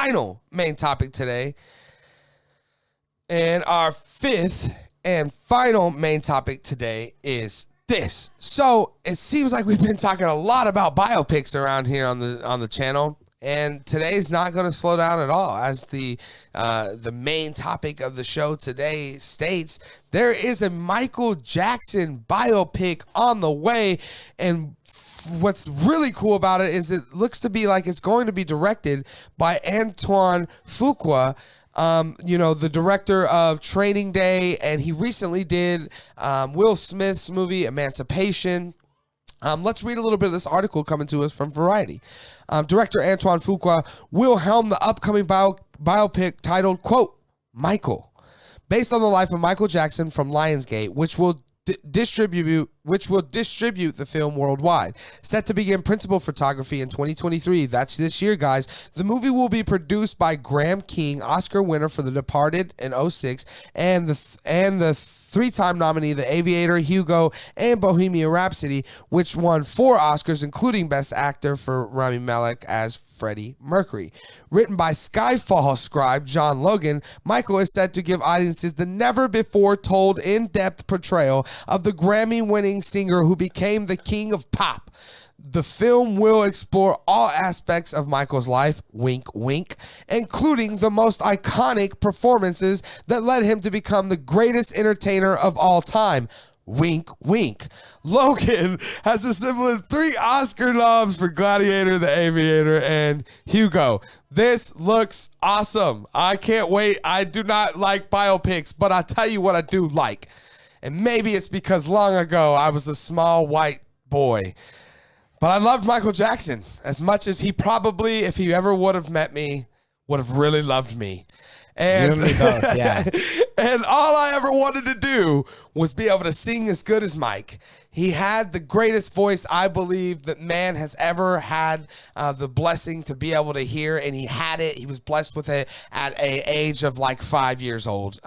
final main topic today. And our fifth and final main topic today is this. So it seems like we've been talking a lot about biopics around here on the channel. And today's not going to slow down at all. As the main topic of the show today states, there is a Michael Jackson biopic on the way. And what's really cool about it is it looks to be like it's going to be directed by Antoine Fuqua, the director of Training Day. And he recently did Will Smith's movie Emancipation. Let's read a little bit of this article coming to us from Variety. Director Antoine Fuqua will helm the upcoming biopic titled, quote, Michael, based on the life of Michael Jackson from Lionsgate, which will distribute the film worldwide. Set to begin principal photography in 2023. That's this year, guys. The movie will be produced by Graham King, Oscar winner for The Departed in 2006, and the three-time nominee, The Aviator, Hugo, and Bohemian Rhapsody, which won 4 Oscars, including Best Actor for Rami Malek as Freddie Mercury. Written by Skyfall scribe John Logan, Michael is set to give audiences the never-before-told in-depth portrayal of the Grammy-winning singer who became the king of pop. The film will explore all aspects of Michael's life, wink, wink, including the most iconic performances that led him to become the greatest entertainer of all time. Wink, wink. Logan has assembled 3 Oscar noms for Gladiator, The Aviator, and Hugo. This looks awesome. I can't wait. I do not like biopics, but I'll tell you what I do like. And maybe it's because long ago I was a small white boy. But I loved Michael Jackson as much as he probably, if he ever would have met me, would have really loved me. And, you and me both, yeah. And all I ever wanted to do was be able to sing as good as Mike. He had the greatest voice, I believe, that man has ever had the blessing to be able to hear, and he had it. He was blessed with it at an age of like 5 years old.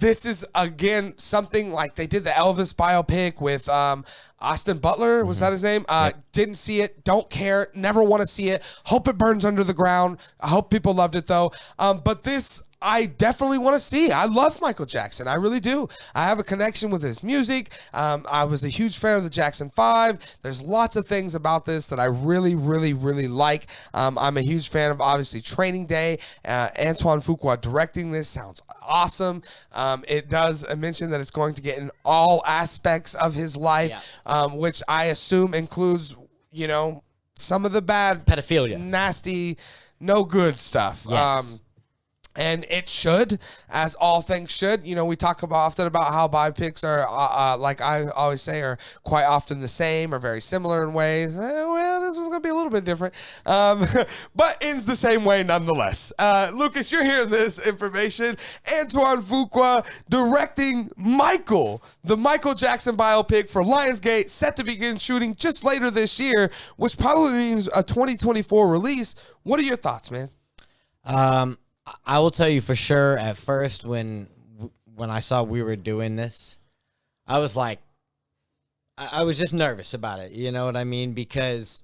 This is, again, something like they did the Elvis biopic with Austin Butler. Was that his name? Didn't see it. Don't care. Never want to see it. Hope it burns under the ground. I hope people loved it, though. But this, I definitely want to see. I love Michael Jackson. I really do. I have a connection with his music. I was a huge fan of the Jackson 5. There's lots of things about this that I really, really, really like. I'm a huge fan of, obviously, Training Day. Antoine Fuqua directing this sounds awesome. It does mention that it's going to get in all aspects of his life, which I assume includes, some of the bad, pedophilia, nasty, no good stuff. Yes. And it should, as all things should. We talk often about how biopics are, like I always say, are quite often the same or very similar in ways. Well, this one's going to be a little bit different, but ends the same way nonetheless. Lucas, you're hearing this information. Antoine Fuqua directing Michael, the Michael Jackson biopic for Lionsgate, set to begin shooting just later this year, which probably means a 2024 release. What are your thoughts, man? I will tell you for sure, at first, when I saw we were doing this, I was like, I was just nervous about it. You know what I mean? Because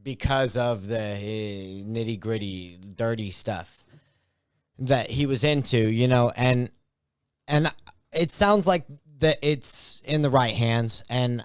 of the nitty gritty, dirty stuff that he was into, and it sounds like that it's in the right hands, and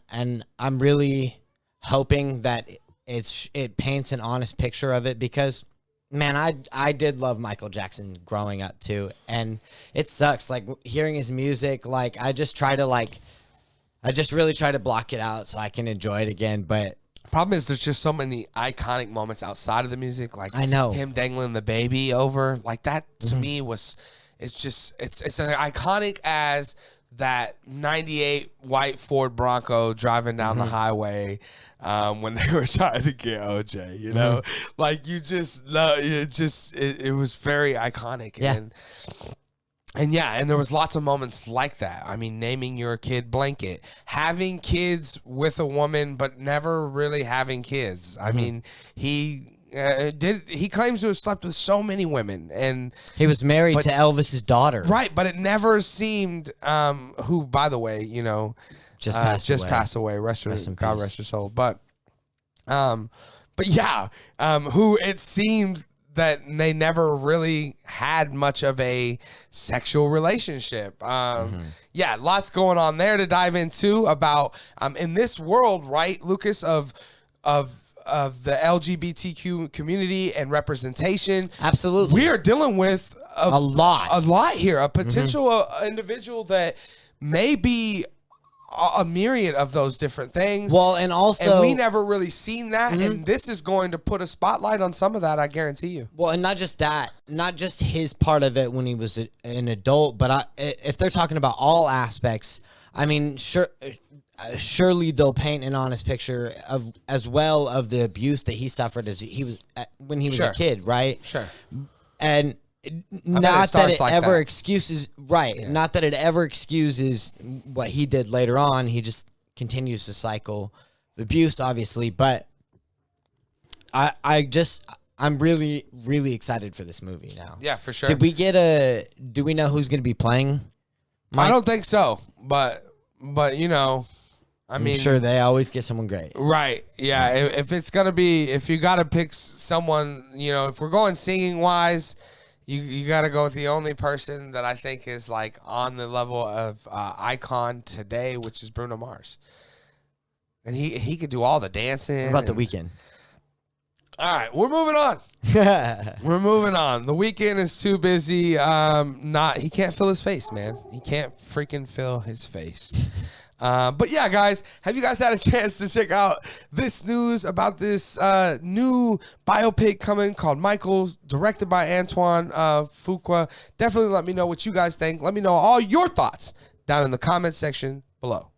I'm really hoping that it paints an honest picture of it, because man, I did love Michael Jackson growing up too, and it sucks, like, hearing his music. Like, I just really try to block it out so I can enjoy it again. But problem is, there's just so many iconic moments outside of the music, like I know him dangling the baby over, like that to me it's as iconic as that 98 white Ford Bronco driving down the highway when they were trying to get OJ, like, you just love it was very iconic. And there was lots of moments like that. I mean, naming your kid Blanket, having kids with a woman but never really having kids. I mean, he claims to have slept with so many women, and he was married to Elvis's daughter, right? But it never seemed, who, by the way, just passed away. God rest her soul. But yeah, who it seemed that they never really had much of a sexual relationship. Yeah, lots going on there to dive into about in this world, right, Lucas, of the LGBTQ community and representation. Absolutely. We are dealing with A lot here, a potential individual that may be a myriad of those different things. Well, and also, and we never really seen that, and this is going to put a spotlight on some of that, I guarantee you. well, and not just that, not just his part of it when he was an adult, but if they're talking about all aspects, I mean, surely they'll paint an honest picture of as well of the abuse that he suffered as he was when he was a kid, right? Sure. And not that it like ever that. excuses, right? Yeah. Not that it ever excuses what he did later on. He just continues the cycle of abuse, obviously. But I'm really, really excited for this movie now. Yeah, for sure. Do we know who's going to be playing Mike? I don't think so, but you know, I mean, I'm sure they always get someone great. Right. Yeah. If it's going to be, if you got to pick someone, you know, if we're going singing wise, you got to go with the only person that I think is like on the level of icon today, which is Bruno Mars. And he could do all the dancing. What about The Weeknd? All right, we're moving on. We're moving on. The Weeknd is too busy. He can't feel his face, man. He can't freaking feel his face. But yeah, guys, have you guys had a chance to check out this news about this new biopic coming called Michael, directed by Antoine Fuqua? Definitely let me know what you guys think. Let me know all your thoughts down in the comment section below.